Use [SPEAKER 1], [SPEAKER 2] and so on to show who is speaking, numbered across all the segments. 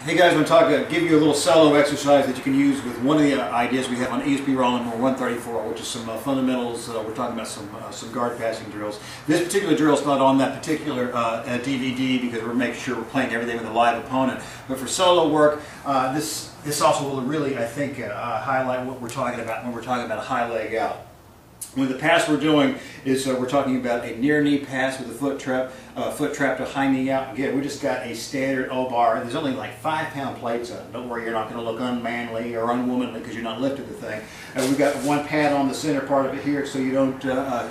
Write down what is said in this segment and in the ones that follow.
[SPEAKER 1] Hey guys, I want to give you a little solo exercise that you can use with one of the ideas we have on ESP roll number 134, which is some fundamentals. We're talking about some guard passing drills. This particular drill is not on that particular DVD because we're making sure we're playing everything with a live opponent. But for solo work, this also will really, I think, highlight what we're talking about when we're talking about a high leg out. When the pass we're doing is we're talking about a near knee pass with a foot trap to high knee out. Again, we just got a standard O-bar. There's only like 5-pound plates on it. Don't worry, you're not going to look unmanly or unwomanly because you're not lifting the thing. We've got one pad on the center part of it here so you don't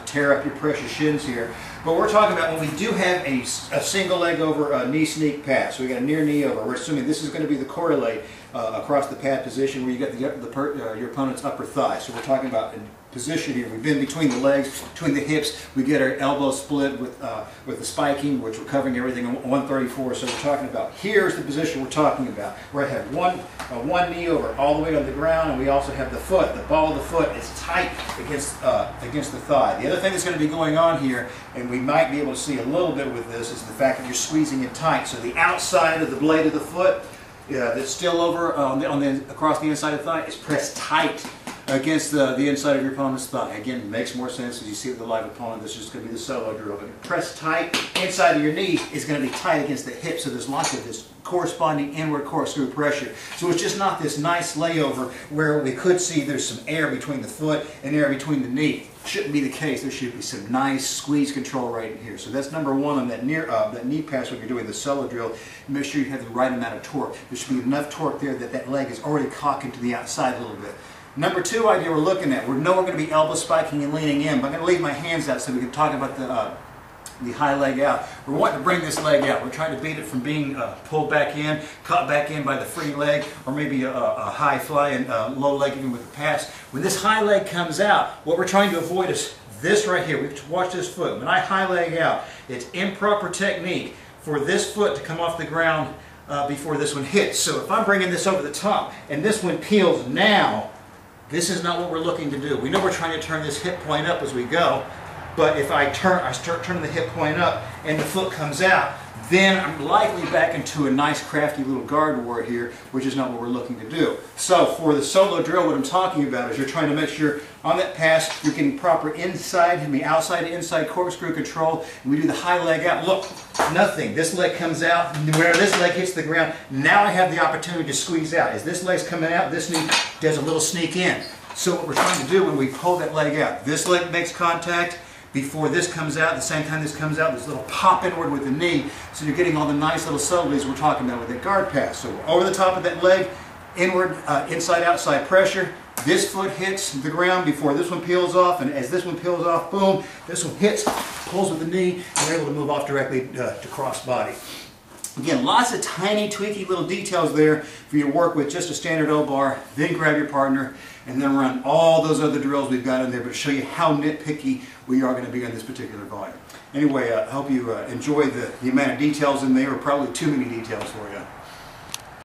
[SPEAKER 1] tear up your precious shins here. But we're talking about when we do have a single leg over knee sneak pass. So we got a near knee over. We're assuming this is going to be the correlate across the pad position where you get your opponent's upper thigh. So we're talking about position here. We've been between the legs, between the hips. We get our elbow split with the spiking, which we're covering everything on 134. So we're talking about, here's the position we're talking about. Where I have one knee over all the way on the ground, and we also have the foot. The ball of the foot is tight against the thigh. The other thing that's going to be going on here, and we might be able to see a little bit with this, is the fact that you're squeezing it tight. So the outside of the blade of the foot that's still over across the inside of the thigh is pressed tight against the inside of your opponent's thigh. Again, it makes more sense as you see with the live opponent. This is going to be the solo drill. But press tight, inside of your knee is going to be tight against the hip, so there's lots of this corresponding inward corkscrew pressure. So it's just not this nice layover where we could see there's some air between the foot and air between the knee. Shouldn't be the case. There should be some nice squeeze control right in here. So that's number one on that knee pass when you're doing the solo drill. Make sure you have the right amount of torque. There should be enough torque there that that leg is already cocking to the outside a little bit. Number two idea we're looking at, we know we're going to be elbow spiking and leaning in, but I'm going to leave my hands out so we can talk about the high leg out. We're wanting to bring this leg out. We're trying to beat it from being pulled back in, caught back in by the free leg, or maybe a high fly and low leg even with the pass. When this high leg comes out, what we're trying to avoid is this right here. Watch this foot. When I high leg out, it's improper technique for this foot to come off the ground before this one hits. So if I'm bringing this over the top and this one peels now, this is not what we're looking to do. We know we're trying to turn this hip point up as we go, but if I start turning the hip point up and the foot comes out, then I'm likely back into a nice crafty little guard war here, which is not what we're looking to do. So for the solo drill, what I'm talking about is you're trying to make sure on that pass you're getting proper outside to inside corkscrew control, and we do the high leg out. Look, nothing. This leg comes out. Where this leg hits the ground, now I have the opportunity to squeeze out. As this leg's coming out, this knee does a little sneak in. So what we're trying to do when we pull that leg out, this leg makes contact before this comes out. At the same time this comes out, there's a little pop inward with the knee, so you're getting all the nice little subtleties we're talking about with that guard pass. So over the top of that leg, inward, inside-outside pressure. This foot hits the ground before this one peels off, and as this one peels off, boom, this one hits, pulls with the knee, and we're able to move off directly to cross body. Again, lots of tiny, tweaky little details there for you to work with just a standard O-bar, then grab your partner, and then run all those other drills we've got in there, but to show you how nitpicky we are going to be on this particular volume. Anyway, I hope you enjoy the amount of details in there, or probably too many details for you.